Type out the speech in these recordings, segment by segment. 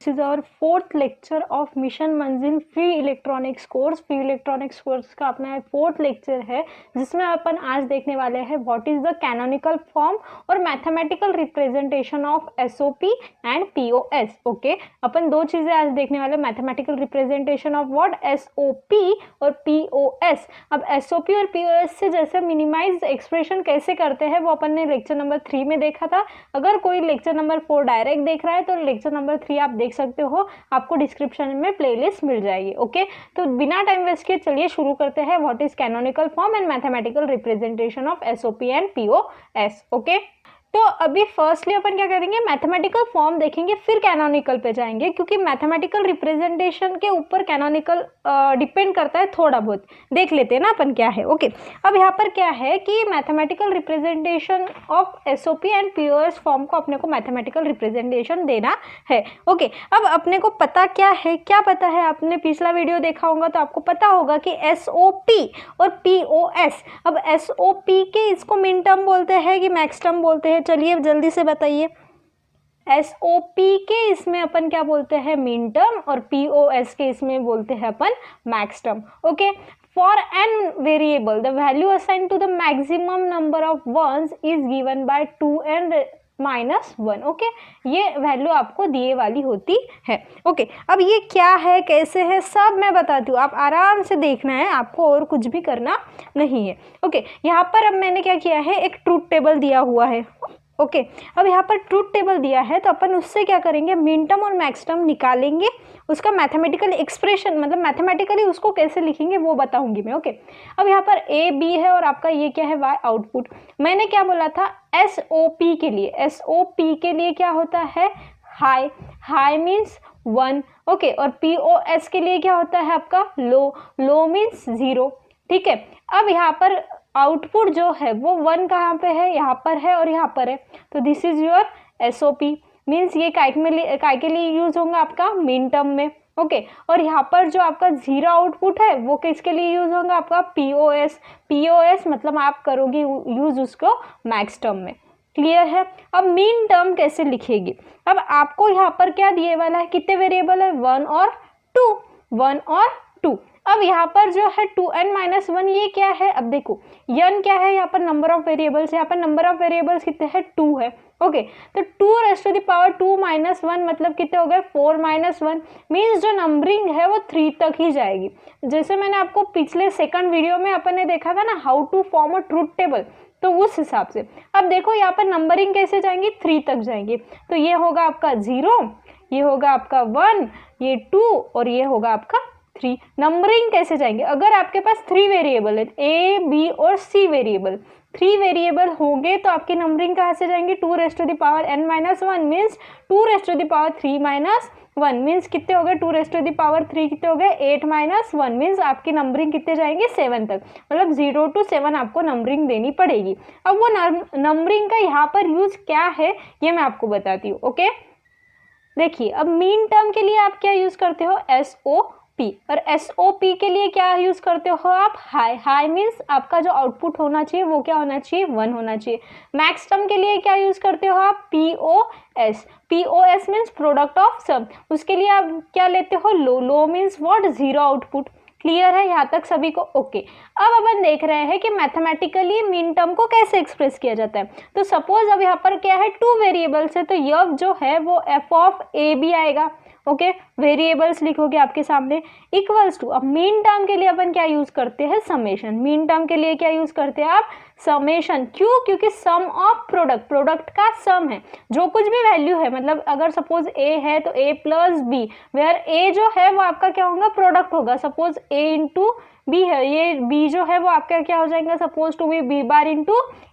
This is our fourth lecture of mission Manzil free electronics course. Free electronics course का अपना fourth lecture है, जिसमें अपन आज देखने वाले हैं what is the canonical form और mathematical representation of SOP and POS. Okay, अपन दो चीजें आज देखने वाले, mathematical representation of what SOP और पीओएस। अब एसओपी और पीओएस से जैसे मिनिमाइज एक्सप्रेशन कैसे करते हैं वो अपन ने लेक्चर नंबर 3 में देखा था। अगर कोई लेक्चर नंबर 4 डायरेक्ट देख रहा है तो लेक्चर नंबर 3 आप देख सकते हो, आपको डिस्क्रिप्शन में प्लेलिस्ट मिल जाएगी। ओके, तो बिना टाइम वेस्ट किए चलिए शुरू करते हैं। What is canonical form and mathematical representation of SOP and POS. Okay, तो अभी फर्स्टली अपन क्या करेंगे, मैथमेटिकल फॉर्म देखेंगे, फिर कैनोनिकल पे जाएंगे, क्योंकि मैथमेटिकल रिप्रेजेंटेशन के ऊपर कैनोनिकल डिपेंड करता है थोड़ा बहुत। देख लेते हैं ना अपन क्या है। ओके, अब यहाँ पर क्या है कि mathematical representation of SOP and POS form को अपने को मैथमेटिकल रिप्रेजेंटेशन देना है। ओके, अब अपने को पता क्या है, क्या पता है, आपने पिछला वीडियो देखा होगा तो आपको पता होगा कि एसओपी और पीओएस। अब एसओपी के इसको मिन टर्म बोलते हैं कि मैक्स टर्म बोलते हैं, चलिए जल्दी से बताइए। एसओपी के इसमें अपन क्या बोलते हैं, मिन टर्म, और पीओएस के इसमें बोलते हैं अपन max term. Okay, for n variable the value assign to the maximum number of ones is given by 2n -1। Okay, ये वैल्यू आपको दिए वाली होती है। ओके, अब ये क्या है, कैसे है, सब मैं बताती हूँ, आप आराम से देखना है, आपको और कुछ भी करना नहीं है। ओके, यहाँ पर अब मैंने क्या किया है, एक ट्रूथ टेबल दिया हुआ है। ओके, अब यहाँ पर ट्रूथ टेबल दिया है तो अपन उससे क्या करेंगे, मिन टर्म और मैक्स टर्म निकालेंगे, उसका मैथमेटिकल एक्सप्रेशन मतलब मैथमेटिकली उसको कैसे लिखेंगे वो बताऊंगी मैं। ओके, अब यहाँ पर ए बी है और आपका ये क्या है, वाई आउटपुट। मैंने क्या बोला था, एसओपी के लिए, एसओपी के लिए क्या होता है, हाई, हाई मीन्स 1। ओके, और पीओएस के लिए क्या होता है आपका, लो, लो मीन्स 0। ठीक है, अब यहाँ पर आउटपुट जो है वो 1 कहाँ पे है, यहाँ पर है और यहाँ पर है, तो this is your SOP. Means ये काय के लिए यूज होगा आपका, मिन टर्म में। ओके, और यहाँ पर जो आपका 0 आउटपुट है वो किसके लिए यूज होगा, आपका पीओएस। पीओएस मतलब आप करोगे यूज उसको मैक्स टर्म में। क्लियर है। अब मिन टर्म कैसे लिखेगी, अब आपको यहाँ पर क्या दिए वाला है, कितने वेरिएबल है, 1 और 2, 1 और 2। अब यहाँ पर जो है 2n - 1 ये क्या है, अब देखो n क्या है, यहाँ पर नंबर ऑफ वेरिएबल्स, यहाँ पर नंबर ऑफ वेरिएबल्स कितने हैं, 2 है। ओके, तो 2⁻2 - 1 मतलब कितने हो गए, 4 - 1। मीन्स जो नंबरिंग है वो 3 तक ही जाएगी। जैसे मैंने आपको पिछले सेकंड वीडियो में अपन ने देखा था ना, how to form a truth table, तो उस हिसाब से अब देखो यहाँ पर नंबरिंग कैसे जाएंगी, 3 तक जाएंगी। तो ये होगा आपका 0, ये होगा आपका 1, ये 2 और ये होगा आपका 3। नंबरिंग कैसे जाएंगे, अगर आपके पास 3 वेरिएबल है, ए बी और सी वेरिएबल, 3 वेरिएबल होंगे तो आपकी नंबरिंग कहाँ से जाएंगे, 2n - 1 मीन्स 2⁻³ - 1 मीन्स कितने हो गए, 2⁻³ कितने हो गए, 8 - 1 मीन्स आपकी नंबरिंग कितने जाएंगे, 7 तक, मतलब 0 to 7 आपको नंबरिंग देनी पड़ेगी। अब वो नंबरिंग का यहाँ पर यूज क्या है ये मैं आपको बताती हूँ। ओके, देखिए अब मीन टर्म के लिए आप क्या यूज करते हो, एसओपी, और एसओपी के लिए क्या यूज करते हो आप, हाई। हाई मीन्स आपका जो आउटपुट होना चाहिए वो क्या होना चाहिए, 1 होना चाहिए। मैक्स टर्म के लिए क्या यूज करते हो आप, POS. POS means product of sum, उसके लिए आप क्या लेते हो, low. Low means what, 0 output. Clear है यहाँ तक सभी को। ओके, अब अपन देख रहे हैं कि मैथमेटिकली मिन टर्म को कैसे एक्सप्रेस किया जाता है। तो सपोज अब यहाँ पर क्या है, 2 वेरिएबल्स है, तो यह जो है वो एफ ऑफ ए बी आएगा। ओके, वेरिएबल्स लिखोगे आपके सामने, इक्वल्स टू, अब मीन टर्म के लिए अपन क्या यूज करते हैं, समेशन। मीन टर्म के लिए क्या यूज करते हैं आप, समेशन। क्यों, क्योंकि सम ऑफ प्रोडक्ट, प्रोडक्ट का सम है, जो कुछ भी वैल्यू है, मतलब अगर सपोज ए है तो a + b, वेयर a जो है वो आपका क्या होगा, प्रोडक्ट होगा। सपोज a × b है, ये b जो है वो आपका क्या हो जाएगा, suppose to be b bar ×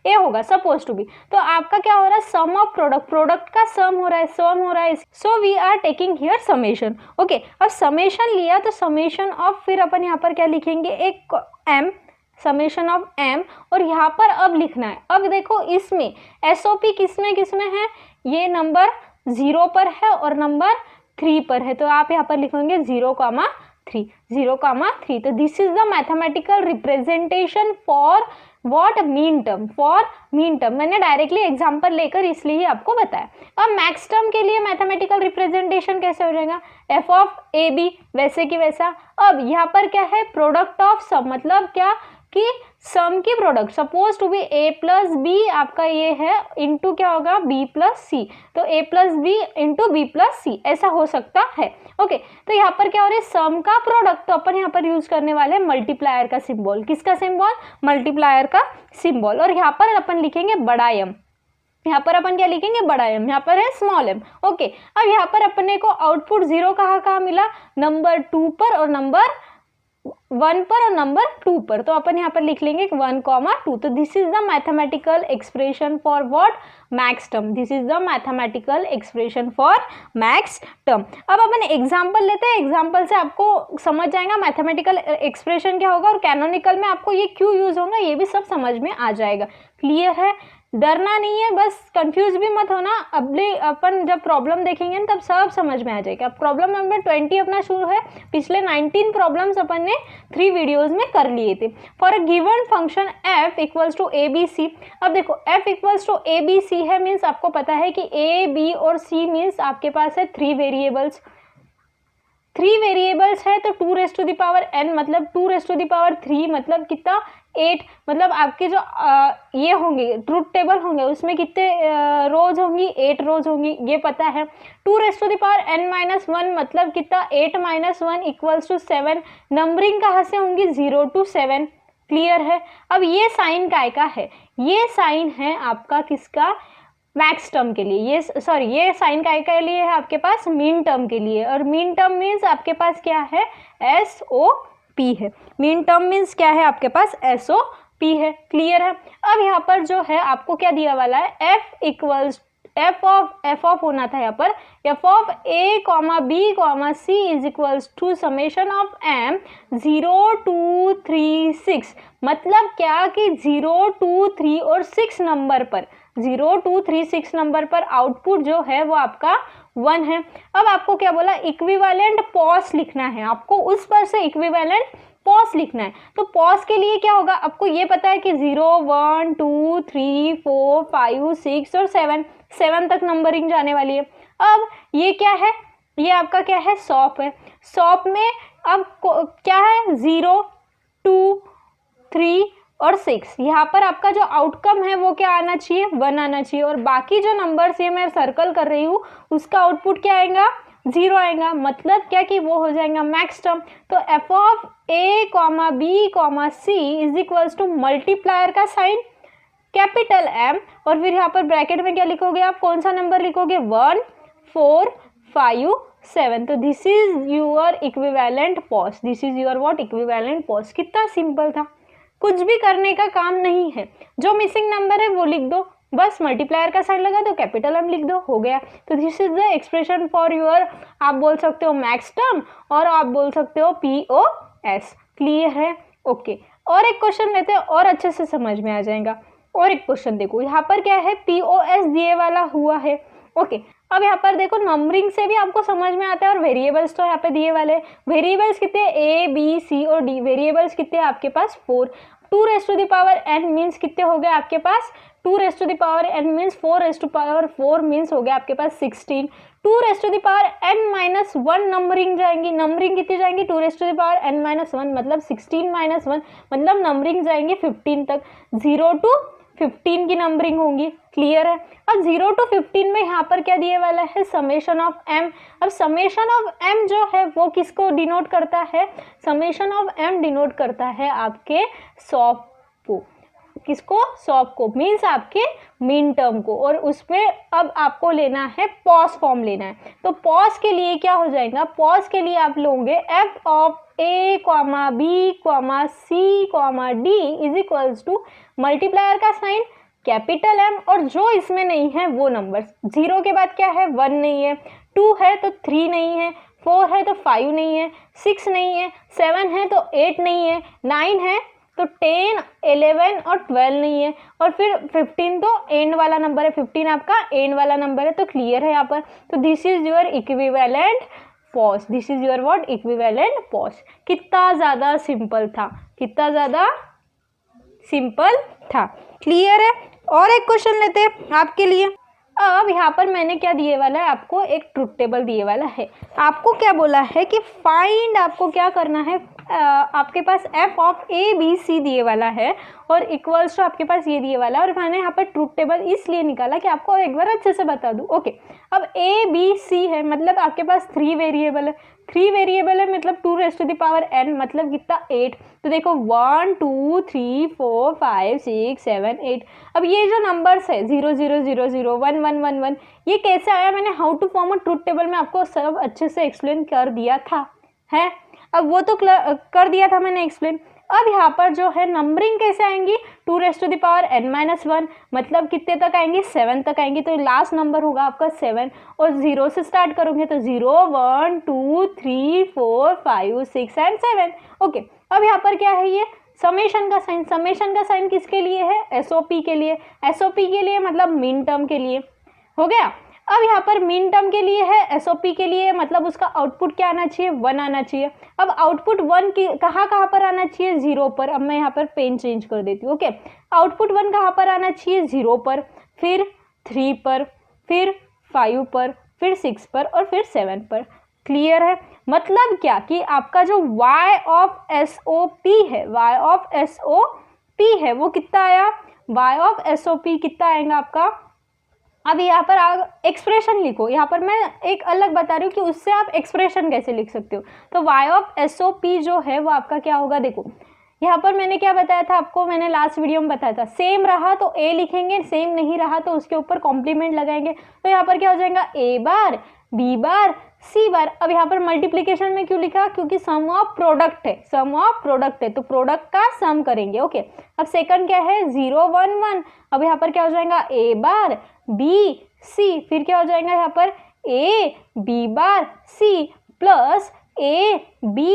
a होगा, सपोज टू बी। तो आपका क्या हो रहा है, सम ऑफ प्रोडक्ट, प्रोडक्ट का सम हो रहा है, सम हो रहा है, so we are taking here summation. Okay, अब समेशन लिया तो समेशन ऑफ, फिर अपन यहाँ पर क्या लिखेंगे, एक m, समेशन ऑफ m, और यहाँ पर अब लिखना है। अब देखो इसमें एसओपी किसमें किसमें है, ये नंबर 0 पर है और नंबर 3 पर है, तो आप यहाँ पर लिखेंगे 0, 3, 0,3। तो this is the mathematical representation for what, mean term, for mean term. मैंने डायरेक्टली एग्जांपल लेकर इसलिए ही आपको बताया। अब मैक्स टर्म के लिए मैथमेटिकल रिप्रेजेंटेशन कैसे हो जाएगा, एफ ऑफ ए बी, वैसे कि वैसा। अब यहाँ पर क्या है, प्रोडक्ट ऑफ सम, मतलब क्या कि सम की product, suppose to be A plus B आपका ये है, इंटू क्या होगा, बी प्लस सी, तो A plus B into B plus C, ऐसा हो सकता है। ओके, तो यहाँ पर क्या हो रहा है, सम का प्रोडक्ट, तो अपन यहाँ पर यूज करने वाले हैं मल्टीप्लायर का सिंबल। किसका सिंबल, मल्टीप्लायर का सिंबल। और यहाँ पर अपन लिखेंगे बड़ा एम, यहाँ पर अपन क्या लिखेंगे, बड़ा एम, यहाँ पर है स्मॉल एम। ओके, अब यहाँ पर अपने को आउटपुट 0 कहाँ मिला, नंबर 2 पर और नंबर 1 पर और नंबर 2 पर। तो अपन यहाँ पर लिख लेंगे 1,2। तो this is the mathematical expression for what, max term. This is the mathematical expression for max term. अब अपन एग्जांपल लेते हैं, एग्जांपल से आपको समझ जाएगा मैथमेटिकल एक्सप्रेशन क्या होगा और कैनोनिकल में आपको ये क्यों यूज होगा, ये भी सब समझ में आ जाएगा। क्लियर है, डरना नहीं है, बस कंफ्यूज भी मत होना। अपन जब प्रॉब्लम देखेंगे तब सब समझ में आ जाएगा। प्रॉब्लम नंबर 20 अपना शुरू है। पिछले 19 प्रॉब्लम्स अपन ने 3 वीडियोस में कर लिए थे। For a given function f equals to A B C. अब देखो f equals to A B C है, मीन्स आपको पता है कि a b और c मीन्स आपके पास है 3 वेरिएबल्स। 3 वेरिएबल्स है तो 2 raise to the power n, मतलब 2 रेज़ टू द पावर 3 मतलब कितना, 8। मतलब आपके जो ये होंगे ट्रूथ टेबल होंगे उसमें कितने रोज होंगी, 8 रोज होंगी, ये पता है। 2 raise to the power n-1 मतलब कितना, 8 - 1 इक्वल्स टू 7। नंबरिंग कहाँ से होंगी, 0 to 7। क्लियर है। अब ये साइन काय का है, ये साइन है आपका किसका, मैक्स टर्म के लिए। ये सॉरी, ये साइन काय के लिए है आपके पास, मीन टर्म के लिए। और मीन टर्म मीन्स आपके पास क्या है, SOP है। मीन टर्म मीन्स क्या है आपके पास, SOP है। क्लियर है। अब यहाँ पर जो है आपको क्या दिया वाला है, एफ ऑफ होना था यहाँ पर, F of a, b, c is equals to summation of m 0 2 3 6। मतलब क्या कि 0 2 3 और 6 नंबर पर, 0 2 3 6 नंबर पर आउटपुट जो है वो आपका 1 है। अब आपको क्या बोला, इक्विवेलेंट पॉस लिखना है, आपको उस पर से इक्विवेलेंट पॉस लिखना है। तो पॉस के लिए क्या होगा, आपको ये पता है कि 0 1 2 3 4 5 6 और 7 तक नंबरिंग जाने वाली है। अब ये क्या है, ये आपका क्या है, सॉप है। सॉप में अब क्या है, 0 2 3 और 6। यहाँ पर आपका जो आउटकम है वो क्या आना चाहिए, 1 आना चाहिए। और बाकी जो नंबर्स ये मैं सर्कल कर रही हूँ उसका आउटपुट क्या आएगा, 0 आएगा। मतलब क्या कि वो हो जाएगा मैक्स टर्म। तो F of a, b, c is equals to multiplier का साइन कैपिटल M, और फिर यहाँ पर ब्रैकेट में क्या लिखोगे आप, कौन सा नंबर लिखोगे, 1 4 5 7। तो this is your equivalent POS, this is your what, equivalent POS. कितना सिंपल था, कुछ भी करने का काम नहीं है। जो मिसिंग नंबर है वो लिख दो, बस मल्टीप्लायर का साइन लगा दो, कैपिटल M लिख दो, हो गया। तो this is the expression for your, आप बोल सकते हो मैक्स टर्म और आप बोल सकते हो POS। क्लियर है। ओके, और एक क्वेश्चन लेते हैं और अच्छे से समझ में आ जाएगा। और एक क्वेश्चन देखो, यहाँ पर क्या है, POS दिए वाला हुआ है। ओके, अब यहाँ पर देखो नंबरिंग से भी आपको समझ में आता है, और वेरिएबल्स तो यहाँ पे दिए वाले। वेरिएबल्स कितने, A, B, C और D। वेरिएबल्स कितने आपके पास, 4। 2 raise to the power n means कितने हो गए आपके पास, 2 raise to the power n means 4 raise to power 4 means हो गया आपके पास 16। 2 raise to the power n-1 numbering जाएंगी, नंबरिंग कितनी जाएंगी, 2 raise to the power n-1 मतलब 16 - 1 मतलब नंबरिंग जाएंगे 15 तक। 0 to 15 की नंबरिंग होंगी। क्लियर है। अब 0 to 15 में यहाँ पर क्या दिए वाला है, समेशन ऑफ m। अब समेशन ऑफ m जो है वो किसको डिनोट करता है, समेशन ऑफ m डिनोट करता है आपके सॉप को। किसको, सॉप को, मीन्स आपके मीन टर्म को। और उसमें अब आपको लेना है पॉस फॉर्म लेना है। तो पॉस के लिए क्या हो जाएगा, पॉस के लिए आप लोगे F of a, b, c, d is equals to multiplier का साइन कैपिटल M, और जो इसमें नहीं है वो नंबर। 0 के बाद क्या है, 1 नहीं है, 2 है तो 3 नहीं है, 4 है तो 5 नहीं है, 6 नहीं है, 7 है तो 8 नहीं है, 9 है तो 10, 11 और 12 नहीं है, और फिर 15 तो एंड वाला नंबर है, 15 आपका एंड वाला नंबर है। तो क्लियर है यहाँ पर। तो this is your equivalent pause, this is your what equivalent pause. कितना ज़्यादा सिंपल था, कितना ज़्यादा सिंपल था। क्लियर है। और एक क्वेश्चन लेते हैं आपके लिए। अब यहाँ पर मैंने क्या दिए वाला है आपको, एक ट्रुथ टेबल दिए वाला है। आपको क्या बोला है कि फाइंड, आपको क्या करना है, आपके पास f of a b c दिए वाला है और इक्वल्स टू आपके पास ये दिए वाला है, और मैंने यहाँ पर ट्रुथ टेबल इसलिए निकाला कि आपको एक बार अच्छे से बता दूँ। ओके, अब a b c है, मतलब आपके पास 3 वेरिएबल है, 3 वेरिएबल है मतलब 2 raise to the power n, मतलब कितना 8। तो देखो 1 2 3 4 5 6 7 8। अब ये जो नंबर्स है 0 0 0 0 1 1 1 1, ये कैसे आया, मैंने how to form a truth table में आपको सब अच्छे से एक्सप्लेन कर दिया था, है। अब वो तो कर दिया था मैंने एक्सप्लेन। अब यहाँ पर जो है नंबरिंग कैसे आएंगी, 2 raise to the power n-1, मतलब कितने तक आएंगी, 7 तक आएंगी। तो लास्ट नंबर होगा आपका 7, और 0 से स्टार्ट करोगे तो 0 1 2 3 4 5 6 एंड 7। ओके, अब यहाँ पर क्या है, ये समेशन का साइन। समेशन का साइन किसके लिए है, एसओपी के लिए। एसओपी के लिए मतलब मिन टर्म के लिए, हो गया। अब यहाँ पर मिन टर्म के लिए है, एसओपी के लिए मतलब उसका आउटपुट क्या आना चाहिए, 1 आना चाहिए। अब आउटपुट 1 की कहाँ पर आना चाहिए, 0 पर। अब मैं यहाँ पर पेन चेंज कर देती हूँ। ओके, आउटपुट 1 कहाँ पर आना चाहिए, 0 पर, फिर 3 पर, फिर 5 पर, फिर 6 पर, और फिर 7 पर। क्लियर है। मतलब क्या कि आपका जो y ऑफ SOP है, y ऑफ SOP है, वो कितना आया, y ऑफ SOP कितना आएगा आपका। अब यहाँ पर आप एक्सप्रेशन लिखो, यहाँ पर मैं एक अलग बता रही हूँ कि उससे आप एक्सप्रेशन कैसे लिख सकते हो। तो y ऑफ SOP जो है वो आपका क्या होगा, देखो यहाँ पर मैंने क्या बताया था आपको, मैंने लास्ट वीडियो में बताया था, सेम रहा तो a लिखेंगे, सेम नहीं रहा तो उसके ऊपर कॉम्प्लीमेंट लगाएंगे। तो यहाँ पर क्या हो जाएगा, a bar b bar c बार। अब यहाँ पर मल्टीप्लीकेशन में क्यों लिखा, क्योंकि सम ऑफ प्रोडक्ट है, सम ऑफ प्रोडक्ट है, तो प्रोडक्ट का सम करेंगे। ओके, अब सेकंड क्या है, 0 1 1। अब यहाँ पर क्या हो जाएगा, a बार b c, फिर क्या हो जाएगा यहाँ पर a b bar c plus a b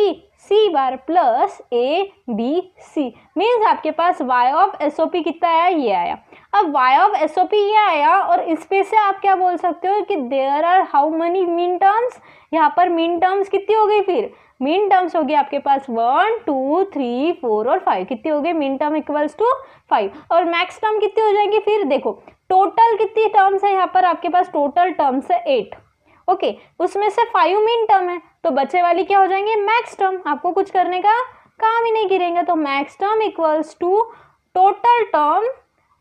c bar plus a b c, means आपके पास y ऑफ SOP कितना आया, ये आया। अब y ऑफ SOP ये आया, और इस पे से आप क्या बोल सकते हो कि there are how many min terms. यहाँ पर मीन टर्म्स कितनी हो गई, फिर मीन टर्म्स हो गई आपके पास 1 2 3 4 और 5। कितनी हो गई, मीन टर्म इक्वल्स टू 5। और मैक्स टर्म कितनी हो जाएगी, फिर देखो टोटल कितनी टर्म्स है यहाँ पर आपके पास, टोटल टर्म्स है 8। ओके, उसमें से 5 मीन टर्म है, तो बचे वाली क्या हो जाएंगे, मैक्स टर्म। आपको कुछ करने का काम ही नहीं गिरेंगे। तो max term equals to total term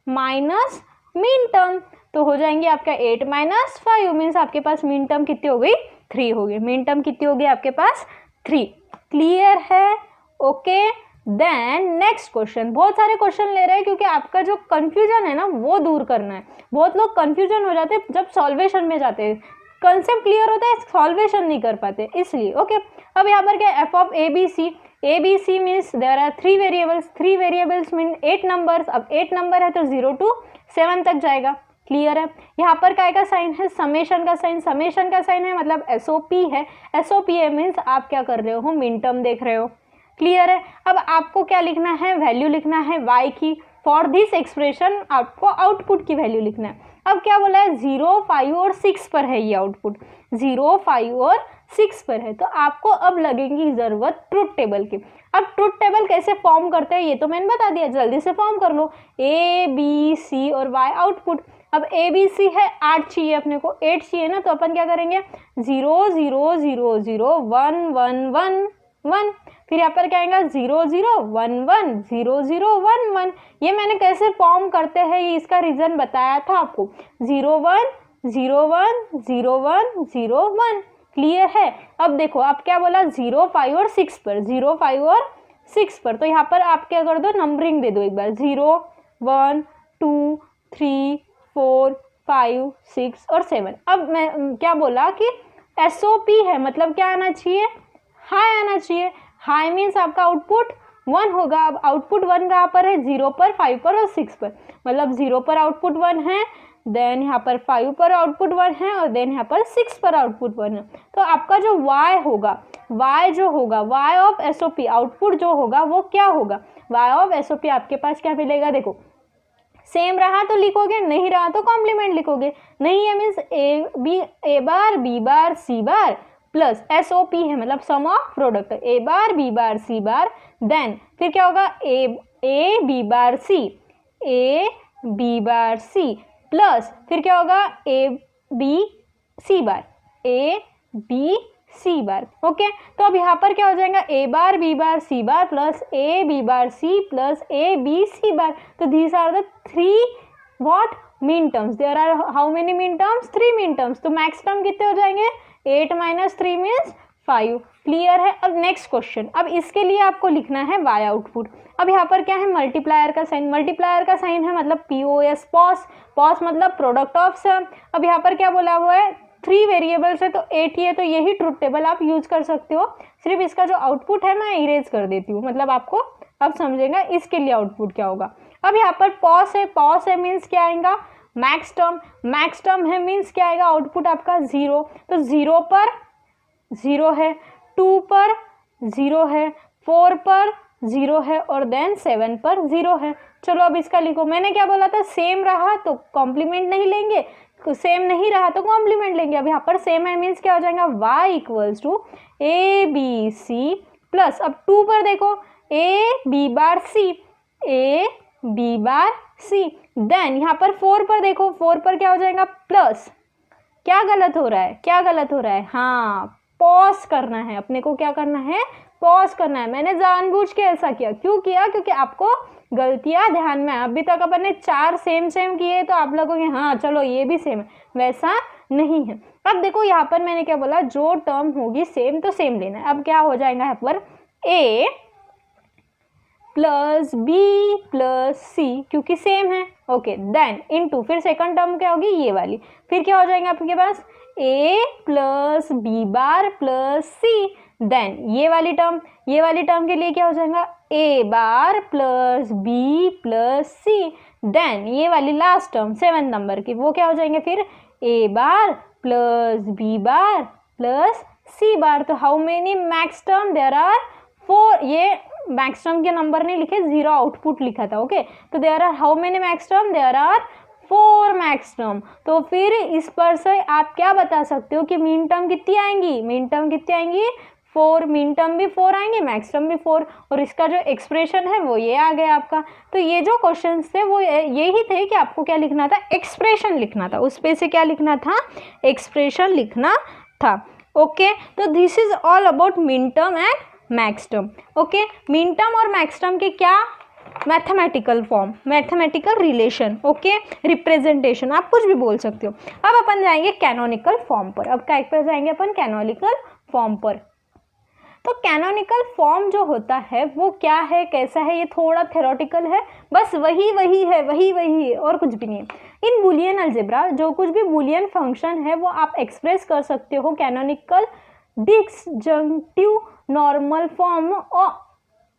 minus min term, तो हो जाएंगे आपका 8 माइनस 5, मीन्स आपके पास मीन टर्म कितनी हो गई, 3 हो गई। मीन टर्म कितनी हो गई आपके पास, 3। क्लियर है। Okay, then next question. बहुत सारे क्वेश्चन ले रहे हैं क्योंकि आपका जो कंफ्यूजन है ना वो दूर करना है। बहुत लोग कंफ्यूजन हो जाते हैं जब सॉल्वेशन में जाते हैं, कंसेप्ट क्लियर होता है, सॉल्वेशन नहीं कर पाते, इसलिए। ओके, अब यहाँ पर क्या, f of a b c means there are 3 variables, 3 variables mean 8 numbers. अब 8 नंबर है तो 0 to 7 तक जाएगा। क्लियर है। यहाँ पर काय का साइन है, समेशन का साइन। समेशन का साइन है मतलब SOP है, SOP है मीन्स आप क्या कर रहे हो, मिन टर्म देख रहे हो। क्लियर है। अब आपको क्या लिखना है, वैल्यू लिखना है y की। फॉर दिस एक्सप्रेशन आपको आउटपुट की वैल्यू लिखना है। अब क्या बोला है, 0 5 और 6 पर है ये आउटपुट, 0 5 और 6 पर है। तो आपको अब लगेगी जरूरत ट्रुथ टेबल की। अब ट्रुथ टेबल कैसे फॉर्म करते हैं ये तो मैंने बता दिया, जल्दी से फॉर्म कर लो। A B C और Y आउटपुट। अब A B C है 8 चाहिए अपने को, 8 चाहिए ना, तो अपन क्या करेंगे, 0 0 0 0 1 1 1 1। फिर यहाँ पर क्या आएगा, 0 0 1 1 0 0 1 1। ये मैंने कैसे फॉर्म करते हैं ये इसका रीजन बताया था आपको, 0 1 0 1 0 1 0 1। क्लियर है। अब देखो आप क्या बोला, 0 5 और 6 पर, 0 5 और 6 पर। तो यहाँ पर आप क्या कर दो, नंबरिंग दे दो एक बार, 0 1 2 3 4 5 6 और 7। अब मैं क्या बोला कि SOP है मतलब क्या आना चाहिए, हाई आना चाहिए। हाई मीन्स आपका आउटपुट 1 होगा। अब आउटपुट 1 कहाँ पर है, 0 पर 5 पर और 6 पर। मतलब 0 पर आउटपुट 1 है, देन यहाँ पर 5 पर आउटपुट 1 है, और देन यहाँ पर 6 पर आउटपुट 1 है। तो आपका जो y होगा, y जो होगा, y ऑफ SOP आउटपुट जो होगा वो क्या होगा, y ऑफ SOP आपके पास क्या मिलेगा, देखो सेम रहा तो लिखोगे, नहीं रहा तो कॉम्प्लीमेंट लिखोगे। नहीं है means a bar b bar c bar plus SOP है मतलब sum of product, A bar B bar C bar, then फिर क्या होगा A B bar C, A B bar C plus फिर क्या होगा A B C bar, A B C bar. Okay, तो अब यहाँ पर क्या हो जाएगा A bar B bar C bar plus A B bar C plus A B C bar. तो these are the three what min terms. There are how many min terms? 3 min terms. तो max term कितने हो जाएंगे? 8 - 3 means 5। Clear है? अब next question, अब इसके लिए आपको लिखना है y आउटपुट। अब यहाँ पर क्या है? मल्टीप्लायर का साइन, मल्टीप्लायर का साइन है मतलब POS, पॉस, पॉस मतलब प्रोडक्ट ऑफ सम। अब यहाँ पर क्या बोला हुआ है? 3 वेरिएबल्स है तो 8 ही है, तो यही ट्रुथ टेबल आप यूज कर सकते हो। सिर्फ इसका जो आउटपुट है मैं इरेज कर देती हूँ, मतलब आपको अब समझेगा इसके लिए आउटपुट क्या होगा। अब यहाँ पर पॉस है, पॉस है मीन्स क्या आएगा? मैक्स टर्म, मैक्स टर्म है मीन्स क्या आएगा? आउटपुट आपका 0। तो 0 पर 0 है, 2 पर 0 है, 4 पर 0 है और देन 7 पर 0 है। चलो अब इसका लिखो। मैंने क्या बोला था? सेम रहा तो कॉम्प्लीमेंट नहीं लेंगे, सेम नहीं रहा तो कॉम्प्लीमेंट लेंगे। अब यहाँ पर सेम है मीन्स क्या हो जाएगा? y = ABC प्लस, अब 2 पर देखो A B bar C, A B bar C, then यहाँ पर 4 पर देखो, 4 पर क्या हो जाएगा? प्लस। क्या गलत हो रहा है? क्या गलत हो रहा है? हाँ, पॉज करना है अपने को। क्या करना है? पॉज करना है। मैंने जानबूझ के ऐसा किया। क्यों किया? क्योंकि आपको गलतियां ध्यान में, अभी तक अपन ने 4 सेम सेम किए तो आप लगोगे हाँ चलो ये भी सेम है, वैसा नहीं है। अब देखो यहाँ पर मैंने क्या बोला? जो टर्म होगी सेम तो सेम लेना है। अब क्या हो जाएगा यहाँ पर? A plus B plus C, क्योंकि सेम है। ओके, देन इनटू, फिर सेकंड टर्म क्या होगी? ये वाली। फिर क्या हो जाएगा आपके पास? A plus B bar plus C, then ये वाली टर्म, ये वाली टर्म के लिए क्या हो जाएगा? A bar plus B plus C, then ये वाली लास्ट टर्म 7 नंबर की, वो क्या हो जाएंगे फिर? A bar plus B bar plus C bar. तो how many max term? There are 4। ये मैक्स टर्म के नंबर नहीं लिखे, 0 आउटपुट लिखा था। ओके, तो there are how many max term? There are 4 max term. तो फिर इस पर से आप क्या बता सकते हो कि मीन टर्म कितनी आएंगी? मीन टर्म कितनी आएंगी? 4। मीन टर्म भी 4 आएंगे, मैक्स टर्म भी 4, और इसका जो एक्सप्रेशन है वो ये आ गया आपका। तो ये जो क्वेश्चन थे वो यही थे कि आपको क्या लिखना था? एक्सप्रेशन लिखना था। उस पे से क्या लिखना था? एक्सप्रेशन लिखना था। ओके, तो this is all about mean term and max term. Okay, mean term और मैक्स टर्म के क्या? Mathematical form, mathematical relation, okay, representation, आप कुछ भी बोल सकते हो। अब अपन जाएंगे कैनोनिकल फॉर्म पर। अब क्या पर जाएंगे अपन? कैनोनिकल फॉर्म पर। तो कैनोनिकल फॉर्म जो होता है वो क्या है, कैसा है? ये थोड़ा थ्योरेटिकल है, बस वही है, वही है और कुछ भी नहीं है। इन बुलियन अलजेब्रा जो कुछ भी बुलियन फंक्शन है वो आप एक्सप्रेस कर सकते हो कैनोनिकल डिसजंक्टिव नॉर्मल फॉर्म, और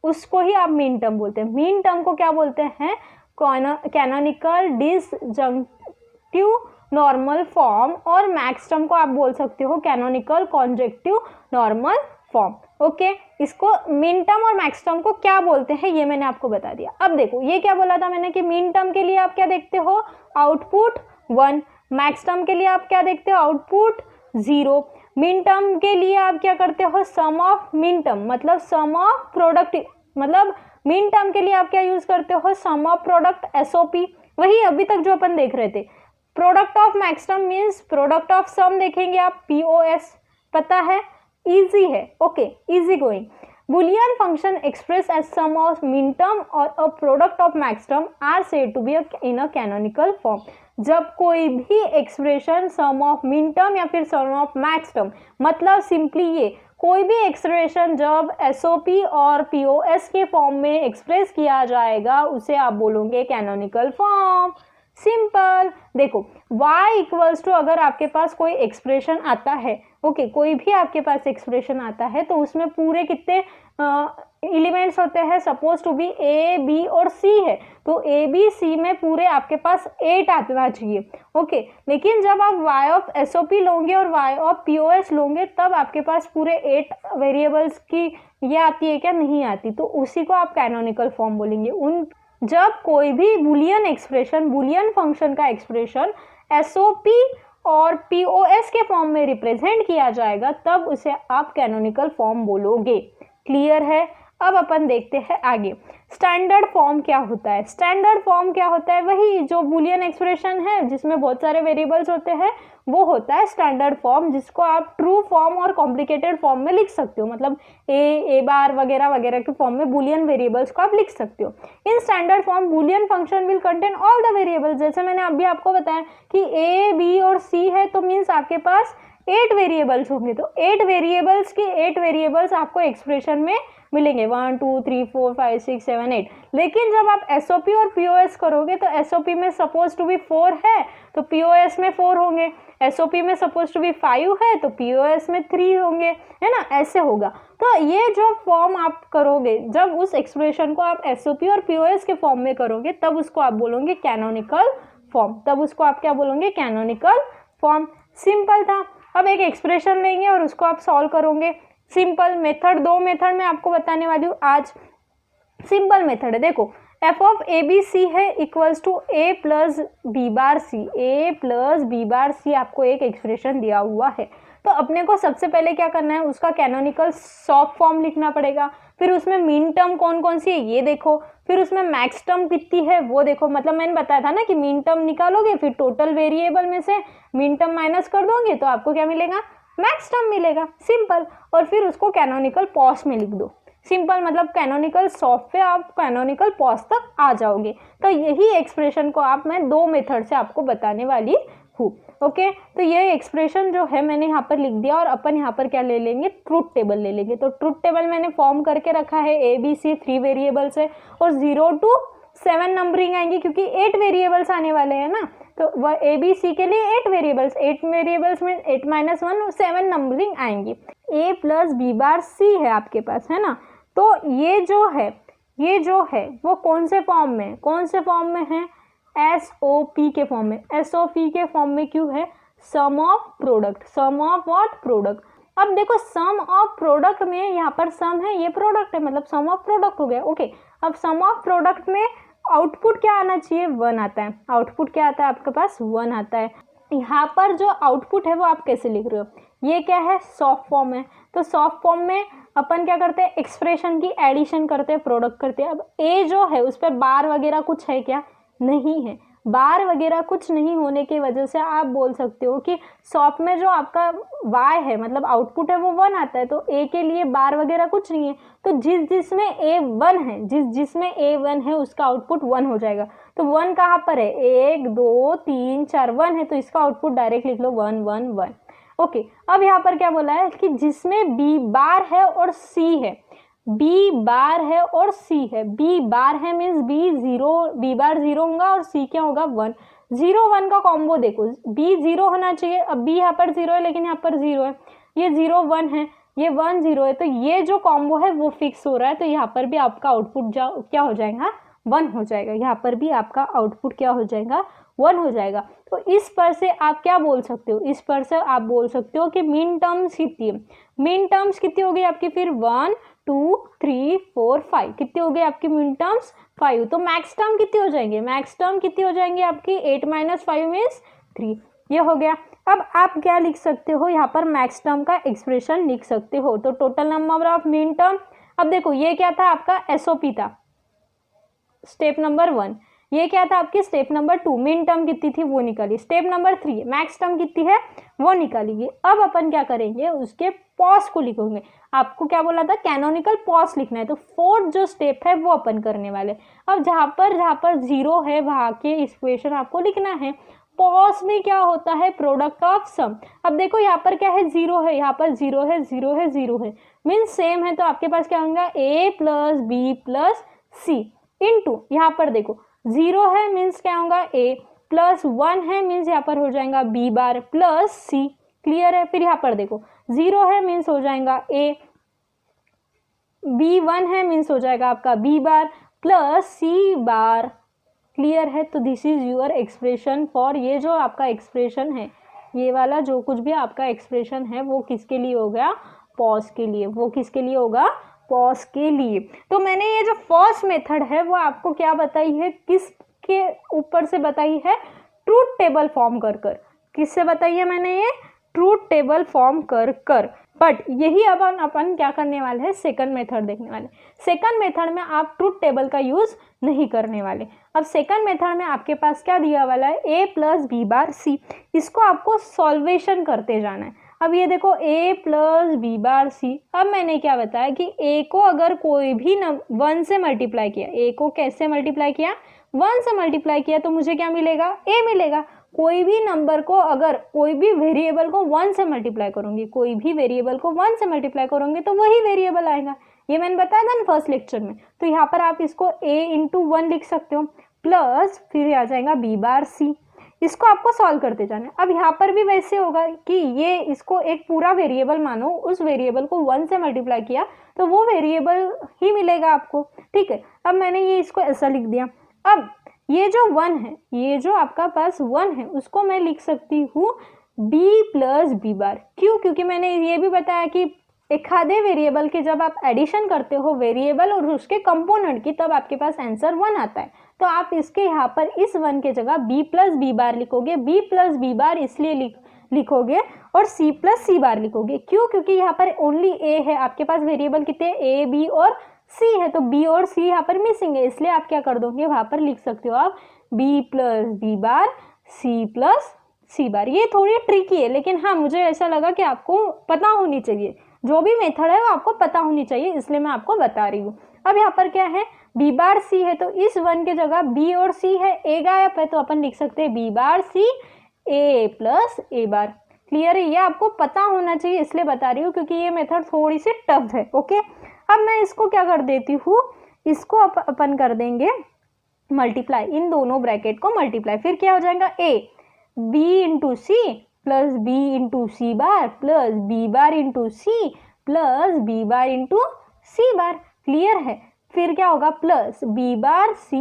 उसको ही आप मीन टर्म बोलते हैं। मीन टर्म को क्या बोलते हैं? कैनोनिकल डिसजंक्टिव नॉर्मल फॉर्म, और मैक्स टर्म को आप बोल सकते हो कैनोनिकल कॉन्जेक्टिव नॉर्मल फॉर्म। ओके, इसको मीन टर्म और मैक्स टर्म को क्या बोलते हैं ये मैंने आपको बता दिया। अब देखो ये क्या बोला था मैंने कि मीन टर्म के लिए आप क्या देखते हो? आउटपुट 1। मैक्स टर्म के लिए आप क्या देखते हो? आउटपुट 0। मीन टर्म के लिए आप क्या करते हो? सम ऑफ मीन टर्म, मतलब सम ऑफ प्रोडक्ट, मतलब मीन टर्म के लिए आप क्या यूज करते हो? सम ऑफ प्रोडक्ट, SOP, वही अभी तक जो अपन देख रहे थे। Product of max term means product of sum देखेंगे आप, POS, पता है, इजी है। Okay, easy going. Boolean function express as sum of min term और a product of max term are said to be in a canonical form. जब कोई भी expression sum of min term या फिर sum of max term, मतलब simply ये कोई भी एक्सप्रेशन जब SOP और POS के फॉर्म में एक्सप्रेस किया जाएगा उसे आप बोलोगे कैनोनिकल फॉर्म। सिंपल। देखो y = अगर आपके पास कोई एक्सप्रेशन आता है, ओके, कोई भी आपके पास एक्सप्रेशन आता है तो उसमें पूरे कितने एलिमेंट्स होते हैं? Suppose to be A, B और C है, तो A, B, C में पूरे आपके पास 8 आना चाहिए। ओके, लेकिन जब आप y ऑफ SOP लोगे और y ऑफ POS लोगे तब आपके पास पूरे 8 वेरिएबल्स की ये आती है क्या? नहीं आती। तो उसी को आप कैनोनिकल फॉर्म बोलेंगे। उन जब कोई भी बुलियन एक्सप्रेशन, बुलियन फंक्शन का एक्सप्रेशन SOP और पीओएस के फॉर्म में रिप्रेजेंट किया जाएगा, तब उसे आप कैनोनिकल फॉर्म बोलोगे। क्लियर है? अब अपन देखते हैं आगे स्टैंडर्ड फॉर्म क्या होता है। स्टैंडर्ड फॉर्म क्या होता है? वही जो बूलियन एक्सप्रेशन है जिसमें बहुत सारे वेरिएबल्स होते हैं, वो होता है स्टैंडर्ड फॉर्म, जिसको आप ट्रू फॉर्म और कॉम्प्लिकेटेड फॉर्म में लिख सकते हो। मतलब ए बार वगैरह वगैरह के फॉर्म में बूलियन वेरिएबल्स को आप लिख सकते हो। In standard form Boolean function will contain all the variables. जैसे मैंने अभी आपको बताया कि ए, बी और सी है, तो मीन्स आपके पास 8 वेरिएबल्स होंगे। तो 8 वेरिएबल्स के 8 वेरिएबल्स आपको एक्सप्रेशन में मिलेंगे, 1 2 3 4 5 6 7 8। लेकिन जब आप एसओपी और पीओएस करोगे तो एसओपी में सपोज टू बी 4 है तो पीओएस में 4 होंगे, एसओपी में सपोज टू बी 5 है तो पीओएस में 3 होंगे, है ना? ऐसे होगा। तो ये जो फॉर्म आप करोगे, जब उस एक्सप्रेशन को आप एसओपी और पीओएस के फॉर्म में करोगे, तब उसको आप बोलोगे कैनोनिकल फॉर्म। तब उसको आप क्या बोलोगे? Canonical form. सिंपल था। अब एक एक्सप्रेशन लेंगे और उसको आप सॉल्व करोगे। सिंपल मेथड, 2 मेथड में आपको बताने वाली हूँ आज। सिंपल मेथड है, देखो F of A B C है equals to A plus B bar C. A plus B bar C आपको एक एक्सप्रेशन दिया हुआ है। तो अपने को सबसे पहले क्या करना है, उसका कैनोनिकल सॉफ्ट फॉर्म लिखना पड़ेगा। फिर उसमें मीन टर्म कौन कौन सी है ये देखो, फिर उसमें मैक्स टर्म कितनी है वो देखो। मतलब मैंने बताया था ना कि मीन टर्म निकालोगे, फिर टोटल वेरिएबल में से मीन टर्म माइनस कर दोगे तो आपको क्या मिलेगा? मैक्स टर्म मिलेगा। सिंपल। और फिर उसको कैनोनिकल पॉज में लिख दो। सिंपल, मतलब कैनोनिकल सॉफ्ट पे आप कैनोनिकल पॉज तक आ जाओगे। तो यही एक्सप्रेशन को आप मैं 2 मेथड से आपको बताने वाली हूँ। ओके, तो ये एक्सप्रेशन जो है मैंने यहाँ पर लिख दिया और अपन यहाँ पर क्या ले लेंगे? ट्रुथ टेबल ले लेंगे। तो ट्रुथ टेबल मैंने फॉर्म करके रखा है। ए बी सी 3 वेरिएबल्स है और 0 to 7 नंबरिंग आएंगी क्योंकि 8 वेरिएबल्स आने वाले हैं ना। तो वह ए बी सी के लिए 8 वेरिएबल्स में 8 - 1 7 नंबरिंग आएंगी। ए प्लस बी बार सी है आपके पास, है ना? तो ये जो है वो कौन से फॉर्म में, कौन से फॉर्म में है? एसओपी के फॉर्म में। एसओपी के फॉर्म में क्यों है? Sum of product. Sum of what? Product. अब देखो सम ऑफ प्रोडक्ट में यहाँ पर सम है, ये प्रोडक्ट है, मतलब सम ऑफ प्रोडक्ट हो गया। ओके, अब सम ऑफ प्रोडक्ट में आउटपुट क्या आना चाहिए? 1 आता है। आउटपुट क्या आता है आपके पास? 1 आता है। यहाँ पर जो आउटपुट है वो आप कैसे लिख रहे हो? ये क्या है? सॉफ्ट फॉर्म है। तो सॉफ्ट फॉर्म में अपन क्या करते हैं? एक्सप्रेशन की एडिशन करते हैं, प्रोडक्ट करते हैं। अब ए जो है उस पर बार वगैरह कुछ है क्या? नहीं है। बार वगैरह कुछ नहीं होने की वजह से आप बोल सकते हो कि सॉफ्ट में जो आपका y है, मतलब आउटपुट है, वो 1 आता है। तो a के लिए बार वगैरह कुछ नहीं है। तो जिसमें a1 है, जिसमें a1 है उसका आउटपुट 1 हो जाएगा। तो 1 कहाँ पर है? 1 2 3 4 1 है, तो इसका आउटपुट डायरेक्ट लिख लो 1 1 1। ओके, अब यहाँ पर क्या बोला है कि जिसमें b बार है और c है। b बार है और c है। b बार है मीन्स b बार 0 होगा और c क्या होगा? 1। 0 1 का कॉम्बो देखो, b 0 होना चाहिए। अब b यहाँ पर 0 है लेकिन यहाँ पर 0 है, ये 0 1 है, ये 1 0 है। तो ये जो कॉम्बो है वो फिक्स हो रहा है। तो यहाँ पर भी आपका आउटपुट क्या हो जाएगा? 1 हो जाएगा। यहाँ पर भी आपका आउटपुट क्या हो जाएगा? 1 हो जाएगा। तो इस पर से आप क्या बोल सकते हो? इस पर से आप बोल सकते हो कि मीन टर्म्स कितनी है? मीन टर्म्स कितनी होगी आपकी? फिर 1 2 3 4 5 कितनी हो गई आपकी मीन टर्म्स? 5। तो मैक्स टर्म कितनी हो जाएंगे? मैक्स टर्म कितनी हो जाएंगे आपकी? 8 - 5 मीन्स 3। ये हो गया। अब आप क्या लिख सकते हो? यहाँ पर मैक्स टर्म का एक्सप्रेशन लिख सकते हो। तो total number of min term, अब देखो ये क्या था आपका? एसओपी था, स्टेप नंबर 1। ये क्या था आपकी? Step number 2। मीन टर्म कितनी थी वो निकाली। स्टेप नंबर 3 मैक्स टर्म कितनी है वो निकालिए। अब अपन क्या करेंगे? उसके पॉज को लिखोगे। आपको क्या बोला था? कैनोनिकल पॉज लिखना है। तो 4th जो स्टेप है वो अपन करने वाले। अब जहाँ पर 0 है वहाँ के इक्वेशन आपको लिखना है। पॉज में क्या होता है? प्रोडक्ट ऑफ सम। अब देखो यहाँ पर क्या है? 0 है, यहाँ पर 0 है, 0 है, 0 है, मीन्स सेम है। तो आपके पास क्या होगा? a plus B plus C into, यहाँ पर देखो 0 है मीन्स क्या होगा? a प्लस 1 है मीन्स यहाँ पर हो जाएगा b bar plus c। Clear है? फिर यहाँ पर देखो 0 है मीन्स हो जाएगा a, b1 है मीन्स हो जाएगा आपका b बार प्लस c बार। क्लियर है? तो this is your expression for, ये जो आपका एक्सप्रेशन है, ये वाला जो कुछ भी आपका एक्सप्रेशन है वो किसके लिए हो गया? पॉज के लिए। वो किसके लिए होगा? पॉज के लिए। तो मैंने ये जो फर्स्ट मेथड है वो आपको क्या बताई है? किसके ऊपर से बताई है? ट्रूथ टेबल फॉर्म कर किससे बताइए मैंने ये? ट्रूथ टेबल फॉर्म कर कर। बट यही अपन क्या करने वाले हैं? सेकंड मेथड देखने वाले। सेकंड मेथड में आप ट्रूथ टेबल का यूज नहीं करने वाले। अब सेकंड मेथड में आपके पास क्या दिया वाला है? a प्लस बी बार सी। इसको आपको सॉल्वेशन करते जाना है। अब ये देखो a प्लस बी बार सी। अब मैंने क्या बताया कि a को अगर कोई भी 1 से मल्टीप्लाई किया, a को कैसे मल्टीप्लाई किया? 1 से मल्टीप्लाई किया तो मुझे क्या मिलेगा? a मिलेगा। कोई भी नंबर को अगर कोई भी वेरिएबल को 1 से मल्टीप्लाई करूंगी, कोई भी वेरिएबल को 1 से मल्टीप्लाई करूंगी तो वही वेरिएबल आएगा। ये मैंने बताया था ना फर्स्ट लेक्चर में। तो यहाँ पर आप इसको a इंटू 1 लिख सकते हो, प्लस फिर आ जाएगा b बार c। इसको आपको सॉल्व करते जाना है। अब यहाँ पर भी वैसे होगा कि ये इसको एक पूरा वेरिएबल मानो, उस वेरिएबल को 1 से मल्टीप्लाई किया तो वो वेरिएबल ही मिलेगा आपको। ठीक है, अब मैंने ये इसको ऐसा लिख दिया। अब ये जो 1 है, ये जो आपका पास 1 है, उसको मैं लिख सकती हूँ b प्लस बी बार। क्यों? क्योंकि मैंने ये भी बताया कि एक आधे वेरिएबल के जब आप एडिशन करते हो वेरिएबल और उसके कंपोनेंट की, तब आपके पास आंसर 1 आता है। तो आप इसके यहाँ पर इस 1 के जगह b प्लस बी बार लिखोगे। b प्लस बी बार इसलिए लिखोगे और c प्लस सी बार लिखोगे। क्यों? क्योंकि यहाँ पर ओनली a है, आपके पास वेरिएबल कितने? a b और c है, तो b और c यहाँ पर मिसिंग है, इसलिए आप क्या कर दोगे? वहाँ पर लिख सकते हो आप b plus B bar c plus C bar. ये थोड़ी ट्रिकी है, लेकिन हाँ मुझे ऐसा लगा कि आपको पता होनी चाहिए, जो भी मेथड है वो आपको पता होनी चाहिए, इसलिए मैं आपको बता रही हूँ। अब यहाँ पर क्या है? b बार c है, तो इस 1 के जगह b और c है, a गायब है, तो अपन लिख सकते हैं b bar c a plus a bar. Clear है? ये आपको पता होना चाहिए, इसलिए बता रही हूँ क्योंकि ये मेथड थोड़ी सी टफ है। ओके, अब मैं इसको क्या कर देती हूँ? इसको अपन कर देंगे मल्टीप्लाई, इन दोनों ब्रैकेट को मल्टीप्लाई। फिर क्या हो जाएगा? a b into C plus b into C bar plus b bar into C plus b bar into C bar. Clear है? फिर क्या होगा? Plus b bar c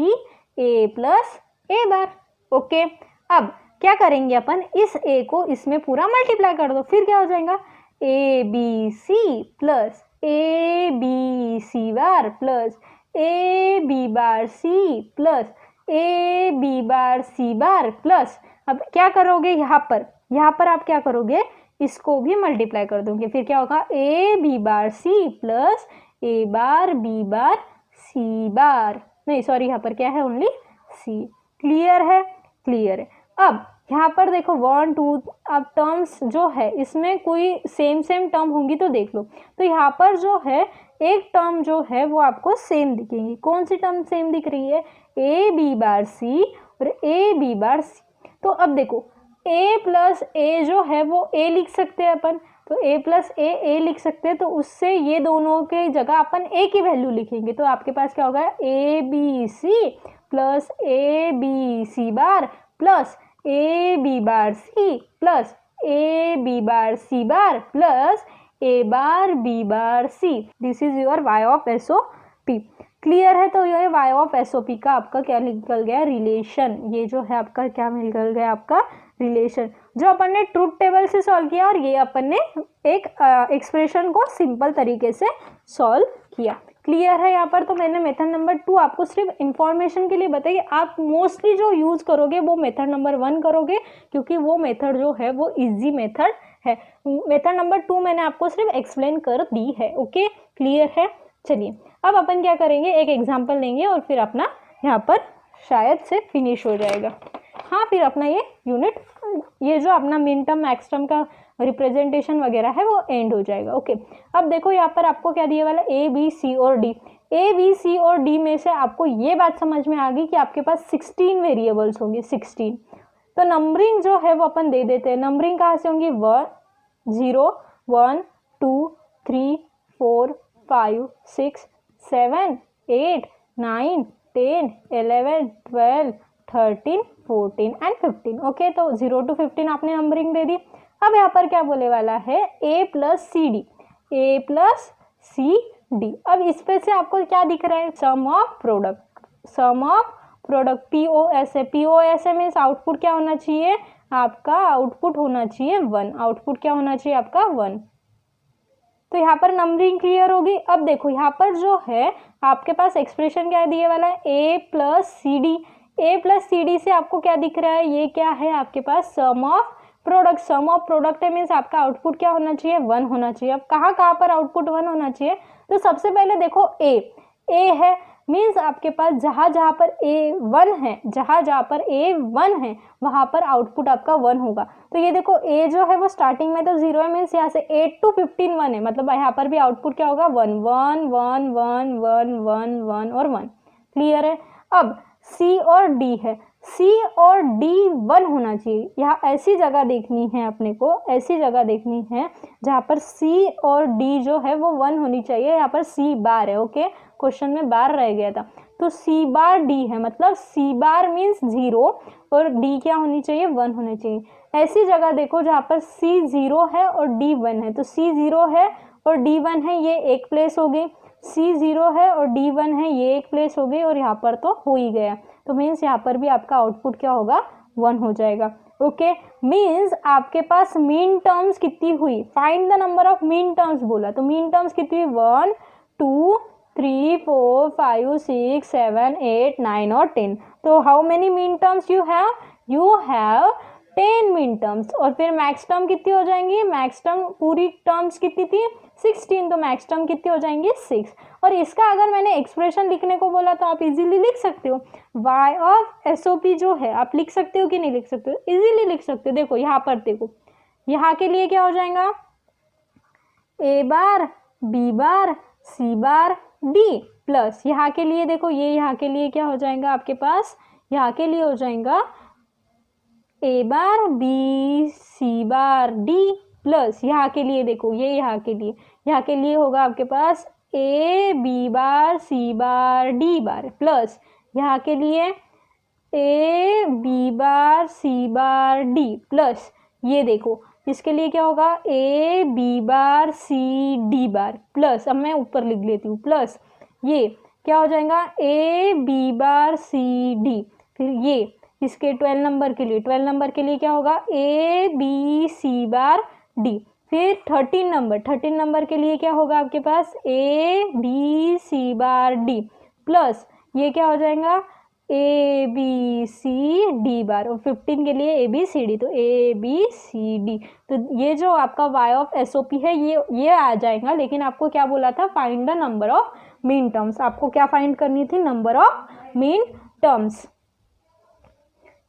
a plus a bar. Okay, अब क्या करेंगे अपन? इस a को इसमें पूरा मल्टीप्लाई कर दो। फिर क्या हो जाएगा? a b c plus a b c bar plus a b bar c plus a b bar c bar plus, अब क्या करोगे यहाँ पर आप क्या करोगे? इसको भी मल्टीप्लाई कर दोगे। फिर क्या होगा? a b bar c plus a bar b bar c बार, नहीं सॉरी, यहाँ पर क्या है? Only c। क्लियर है? क्लियर है। अब यहाँ पर देखो 1 2, अब टर्म्स जो है इसमें कोई सेम टर्म होंगी तो देख लो। तो यहाँ पर जो है एक टर्म जो है वो आपको सेम दिखेंगी। कौन सी टर्म सेम दिख रही है? a b बार c और a b बार c। तो अब देखो a प्लस a जो है वो a लिख सकते हैं अपन, तो a प्लस a लिख सकते हैं, तो उससे ये दोनों के जगह अपन a की वैल्यू लिखेंगे। तो आपके पास क्या होगा? a b c plus a b c bar plus a b bar c plus a b bar c bar plus a bar b bar c। This is your y of SOP। Clear है? तो ये y of SOP का आपका क्या निकल गया? Relation. ये जो है आपका क्या निकल गया? आपका रिलेशन, जो अपन ने ट्रूथ टेबल से सॉल्व किया और ये अपन ने एक एक्सप्रेशन को सिंपल तरीके से सॉल्व किया। क्लियर है यहाँ पर? तो मैंने मेथड नंबर 2 आपको सिर्फ इंफॉर्मेशन के लिए बताइए। आप मोस्टली जो यूज़ करोगे वो मेथड नंबर 1 करोगे, क्योंकि वो मेथड जो है वो इजी मेथड है। मेथड नंबर 2 मैंने आपको सिर्फ एक्सप्लेन कर दी है। ओके, क्लियर है? चलिए अब अपन क्या करेंगे? एक एग्जाम्पल लेंगे और फिर अपना यहाँ पर शायद से फिनिश हो जाएगा। हाँ, फिर अपना ये यूनिट, ये जो अपना मिन टर्म मैक्स टर्म का रिप्रेजेंटेशन वगैरह है वो एंड हो जाएगा। ओके, अब देखो यहाँ पर आपको क्या दिया वाला? a b c और d। a b c और d में से आपको ये बात समझ में आ गई कि आपके पास 16 वेरिएबल्स होंगे। 16, तो नंबरिंग जो है वो अपन दे देते हैं। नंबरिंग कहाँ से होंगी? 0 1 2 3 4 5 6 7 8 9 10 11 12 13 14 एंड 15। ओके, तो 0 to 15 आपने नंबरिंग दे दी। अब यहाँ पर क्या बोले वाला है? a plus C D, a plus C D. अब इस पे से आपको क्या दिख रहा है? Sum of product, sum of product POS है। POS है मीन्स आउटपुट क्या होना चाहिए? आपका आउटपुट होना चाहिए 1। आउटपुट क्या होना चाहिए आपका? 1। तो यहाँ पर नंबरिंग क्लियर होगी। अब देखो यहाँ पर जो है आपके पास एक्सप्रेशन क्या दिए वाला है? a plus C D. a plus C D से आपको क्या दिख रहा है? ये क्या है आपके पास? Sum of product, sum of product है मीन्स आपका आउटपुट क्या होना चाहिए, 1 होना चाहिए। अब कहाँ कहाँ पर आउटपुट 1 होना चाहिए, तो सबसे पहले देखो ए है मीन्स आपके पास जहाँ जहाँ पर ए 1 है, जहाँ जहाँ पर ए 1 है वहाँ पर आउटपुट आपका 1 होगा। तो ये देखो ए जो है वो स्टार्टिंग में तो 0 है मीन्स यहाँ से 8 to 15 1 है, मतलब यहाँ पर भी आउटपुट क्या होगा 1 1 1 1 1 1 1 और 1। क्लियर है। अब सी और डी है, सी और डी 1 होना चाहिए। यहाँ ऐसी जगह देखनी है अपने को, ऐसी जगह देखनी है जहाँ पर सी और डी जो है वो 1 होनी चाहिए। यहाँ पर सी बार है, ओके, क्वेश्चन में बार रह गया था, तो सी बार डी है, मतलब सी बार मीन्स 0 और डी क्या होनी चाहिए 1 होनी चाहिए। ऐसी जगह देखो जहाँ पर सी 0 है और डी 1 है, तो सी 0 है और डी 1 है, ये एक प्लेस हो गई। सी 0 है और डी 1 है, ये एक प्लेस हो गई, और यहाँ पर तो हो ही गया, तो मीन्स यहाँ पर भी आपका आउटपुट क्या होगा 1 हो जाएगा। ओके, मीन्स आपके पास मीन टर्म्स कितनी हुई, find the number of mean terms बोला, तो मीन टर्म्स कितनी हुई 1 2 3 4 5 6 7 8 9 और 10। तो how many min terms you have 10 mean terms. और फिर मैक्स टर्म कितनी हो जाएंगी, मैक्स टर्म पूरी टर्म्स कितनी थी 16, तो मैक्स टर्म कितनी हो जाएंगी 6। और इसका अगर मैंने एक्सप्रेशन लिखने को बोला तो आप इजीली लिख सकते हो, y ऑफ SOP जो है आप लिख सकते हो कि नहीं लिख सकते हो, इजीली लिख सकते हो। देखो यहाँ पर देखो, यहाँ के लिए क्या हो जाएगा a bar b bar c bar d plus यहाँ के लिए देखो, ये यहाँ के लिए क्या हो जाएगा आपके पास, यहाँ के लिए हो जाएगा a bar b c bar d plus यहाँ के लिए देखो, ये यहाँ के लिए होगा आपके पास a b bar c bar d bar plus यहाँ के लिए a b bar c bar d plus ये देखो इसके लिए क्या होगा a b bar c d bar plus, अब मैं ऊपर लिख लेती हूँ, प्लस ये क्या हो जाएगा a b bar c d, फिर ये इसके 12 नंबर के लिए क्या होगा a b c bar d, फिर 13 नंबर के लिए क्या होगा आपके पास a b c bar d plus ये क्या हो जाएगा a b c d बार, और 15 के लिए a b c d, तो a b c d। तो ये जो आपका y ऑफ SOP है ये आ जाएगा, लेकिन आपको क्या बोला था find the number of mean terms, आपको क्या फाइंड करनी थी number of mean terms.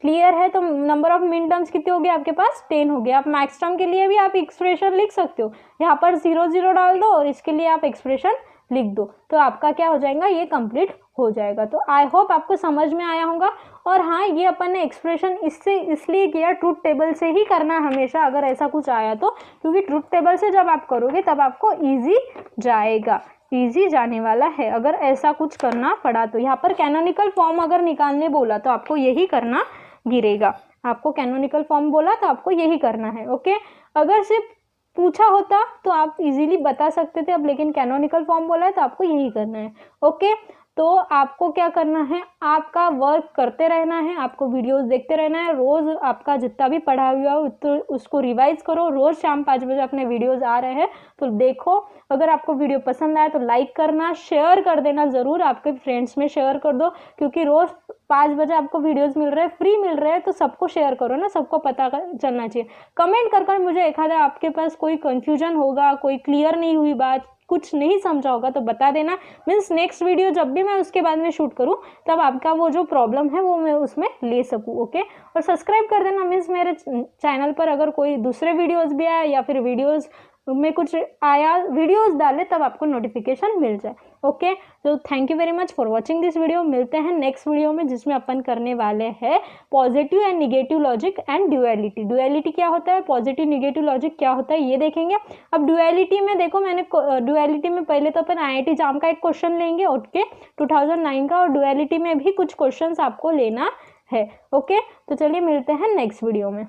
Clear है। तो नंबर ऑफ मीन टर्म्स कितने हो गए आपके पास 10 हो गया। आप मैक्स टर्म के लिए भी आप एक्सप्रेशन लिख सकते हो, यहाँ पर 0 0 डाल दो और इसके लिए आप एक्सप्रेशन लिख दो, तो आपका क्या हो जाएगा ये कंप्लीट हो जाएगा। तो आई होप आपको समझ में आया होगा। और हाँ, ये अपन ने एक्सप्रेशन इसलिए किया, ट्रूथ टेबल से ही करना हमेशा अगर ऐसा कुछ आया तो, क्योंकि ट्रूथ टेबल से जब आप करोगे तब आपको ईजी जाएगा, ईजी जाने वाला है। अगर ऐसा कुछ करना पड़ा तो यहाँ पर कैनोनिकल फॉर्म अगर निकालने बोला तो आपको यही करना गिरेगा, आपको कैनोनिकल फॉर्म बोला तो आपको यही करना है। ओके, अगर सिर्फ पूछा होता तो आप इजीली बता सकते थे, अब लेकिन कैनोनिकल फॉर्म बोला है तो आपको यही करना है। ओके, तो आपको क्या करना है, आपका वर्क करते रहना है, आपको वीडियोस देखते रहना है, रोज़ आपका जितना भी पढ़ा हुआ हो तो उसको रिवाइज करो। रोज़ शाम 5 बजे अपने वीडियोस आ रहे हैं तो देखो। अगर आपको वीडियो पसंद आए तो लाइक करना, शेयर कर देना ज़रूर, आपके फ्रेंड्स में शेयर कर दो, क्योंकि रोज़ 5 बजे आपको वीडियोस मिल रहे हैं, फ्री मिल रहे हैं, तो सबको शेयर करो ना, सबको पता चलना चाहिए। कमेंट कर मुझे एक आधा आपके पास कोई कन्फ्यूजन होगा, कोई क्लियर नहीं हुई बात, कुछ नहीं समझा होगा तो बता देना, मीन्स नेक्स्ट वीडियो जब भी मैं उसके बाद में शूट करूं तब आपका वो जो प्रॉब्लम है वो मैं उसमें ले सकूं। ओके, और सब्सक्राइब कर देना, मीन्स मेरे चैनल पर अगर कोई दूसरे वीडियोस भी आया या फिर वीडियोस में कुछ आया, वीडियोस डाले तब आपको नोटिफिकेशन मिल जाए। ओके, तो thank you very much for watching this video. मिलते हैं नेक्स्ट वीडियो में जिसमें अपन करने वाले हैं positive and negative logic and duality. Duality क्या होता है, पॉजिटिव निगेटिव लॉजिक क्या होता है, ये देखेंगे। अब ड्यूअलिटी में देखो, मैंने ड्यूअलिटी में पहले तो अपन IIT JAM का एक क्वेश्चन लेंगे ओके 2009 का, और ड्यूअलिटी में भी कुछ क्वेश्चन आपको लेना है। ओके, तो चलिए मिलते हैं नेक्स्ट वीडियो में।